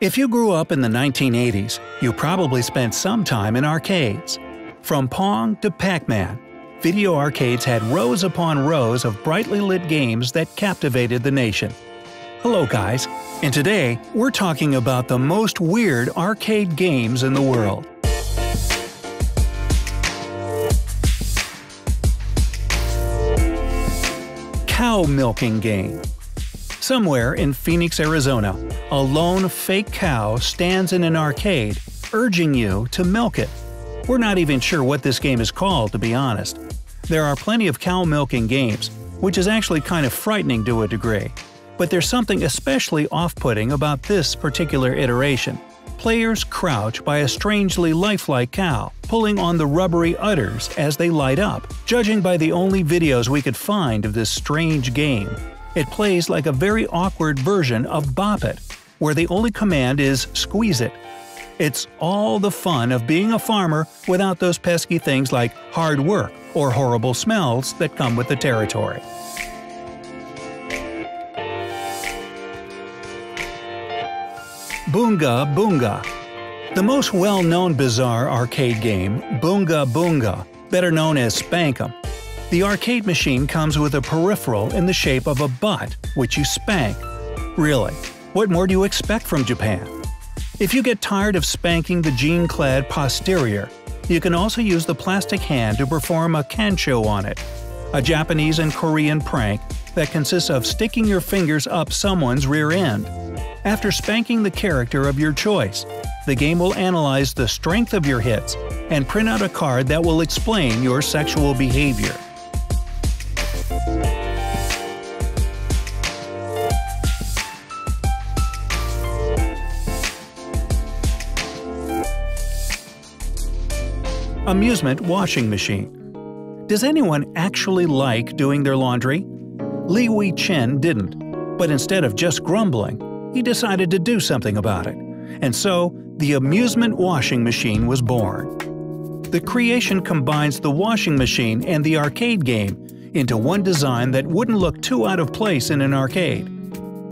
If you grew up in the 1980s, you probably spent some time in arcades. From Pong to Pac-Man, video arcades had rows upon rows of brightly lit games that captivated the nation. Hello guys, and today we're talking about the most weird arcade games in the world. Cow milking game. Somewhere in Phoenix, Arizona, a lone fake cow stands in an arcade, urging you to milk it. We're not even sure what this game is called, to be honest. There are plenty of cow milking games, which is actually kind of frightening to a degree. But there's something especially off-putting about this particular iteration. Players crouch by a strangely lifelike cow, pulling on the rubbery udders as they light up. Judging by the only videos we could find of this strange game, it plays like a very awkward version of Bop It, where the only command is squeeze it. It's all the fun of being a farmer without those pesky things like hard work or horrible smells that come with the territory. Boonga Boonga. The most well-known bizarre arcade game, Boonga Boonga, better known as Spank-'em. The arcade machine comes with a peripheral in the shape of a butt, which you spank. Really, what more do you expect from Japan? If you get tired of spanking the jean-clad posterior, you can also use the plastic hand to perform a kancho on it, a Japanese and Korean prank that consists of sticking your fingers up someone's rear end. After spanking the character of your choice, the game will analyze the strength of your hits and print out a card that will explain your sexual behavior. Amusement washing machine. Does anyone actually like doing their laundry? Li Wei Chen didn't, but instead of just grumbling, he decided to do something about it. And so, the amusement washing machine was born. The creation combines the washing machine and the arcade game into one design that wouldn't look too out of place in an arcade.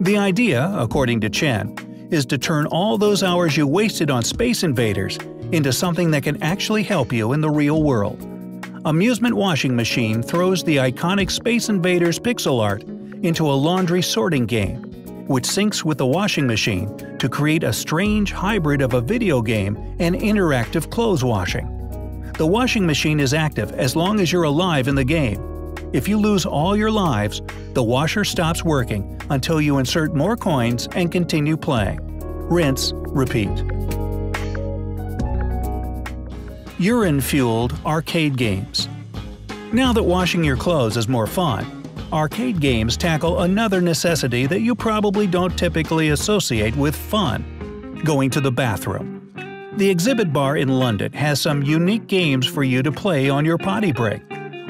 The idea, according to Chen, is to turn all those hours you wasted on Space Invaders into something that can actually help you in the real world. Amusement Washing Machine throws the iconic Space Invaders pixel art into a laundry sorting game, which syncs with the washing machine to create a strange hybrid of a video game and interactive clothes washing. The washing machine is active as long as you're alive in the game. If you lose all your lives, the washer stops working until you insert more coins and continue playing. Rinse, repeat. Urine-fueled arcade games. Now that washing your clothes is more fun, arcade games tackle another necessity that you probably don't typically associate with fun: going to the bathroom. The Exhibit Bar in London has some unique games for you to play on your potty break,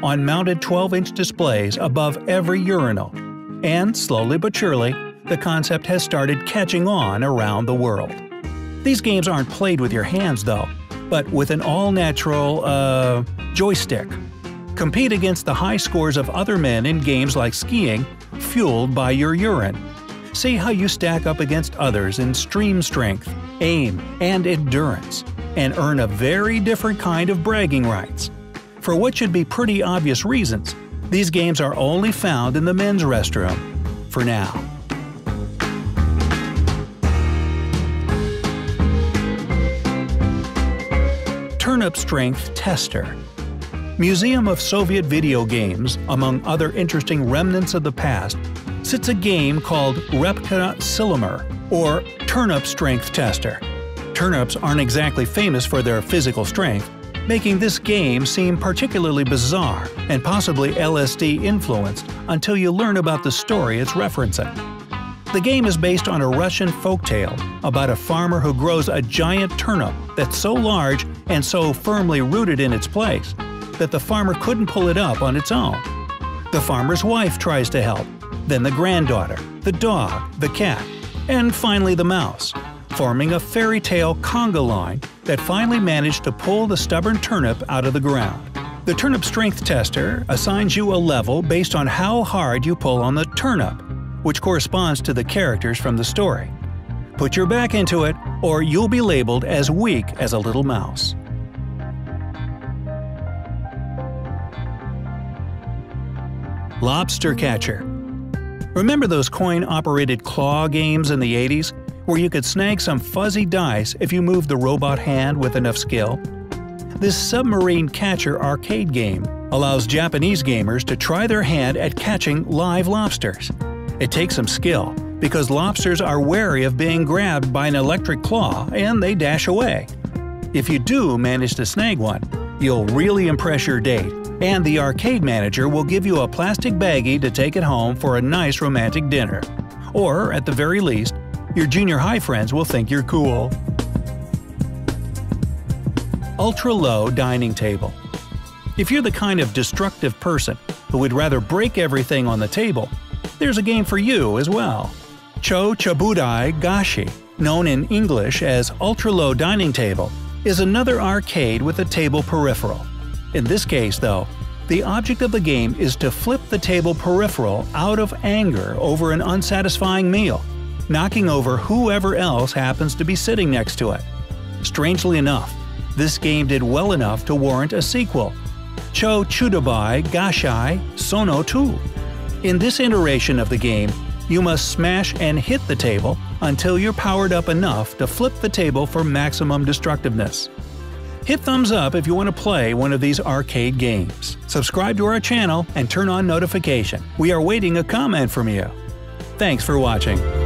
on mounted 12-inch displays above every urinal. And slowly but surely, the concept has started catching on around the world. These games aren't played with your hands though, but with an all-natural, joystick. Compete against the high scores of other men in games like skiing, fueled by your urine. See how you stack up against others in stream strength, aim, and endurance, and earn a very different kind of bragging rights. For what should be pretty obvious reasons, these games are only found in the men's restroom, for now. Turnip Strength Tester. Museum of Soviet Video Games, among other interesting remnants of the past, sits a game called Repka Silomer, or Turnip Strength Tester. Turnips aren't exactly famous for their physical strength, making this game seem particularly bizarre and possibly LSD-influenced until you learn about the story it's referencing. The game is based on a Russian folktale about a farmer who grows a giant turnip that's so large and so firmly rooted in its place that the farmer couldn't pull it up on its own. The farmer's wife tries to help, then the granddaughter, the dog, the cat, and finally the mouse, forming a fairy tale conga line that finally managed to pull the stubborn turnip out of the ground. The Turnip Strength Tester assigns you a level based on how hard you pull on the turnip, which corresponds to the characters from the story. Put your back into it, or you'll be labeled as weak as a little mouse. Lobster Catcher. Remember those coin-operated claw games in the 80s, where you could snag some fuzzy dice if you moved the robot hand with enough skill? This submarine catcher arcade game allows Japanese gamers to try their hand at catching live lobsters. It takes some skill, because lobsters are wary of being grabbed by an electric claw and they dash away. If you do manage to snag one, you'll really impress your date, and the arcade manager will give you a plastic baggie to take it home for a nice romantic dinner. Or, at the very least, your junior high friends will think you're cool. Ultra-low dining table. If you're the kind of destructive person who would rather break everything on the table, there's a game for you as well. Chochabudai Gashi, known in English as ultra-low dining table, is another arcade with a table peripheral. In this case, though, the object of the game is to flip the table peripheral out of anger over an unsatisfying meal, knocking over whoever else happens to be sitting next to it. Strangely enough, this game did well enough to warrant a sequel, Chochudabai Gashai Sono 2. In this iteration of the game, you must smash and hit the table until you're powered up enough to flip the table for maximum destructiveness. Hit thumbs up if you want to play one of these arcade games. Subscribe to our channel and turn on notification. We are waiting a comment from you. Thanks for watching.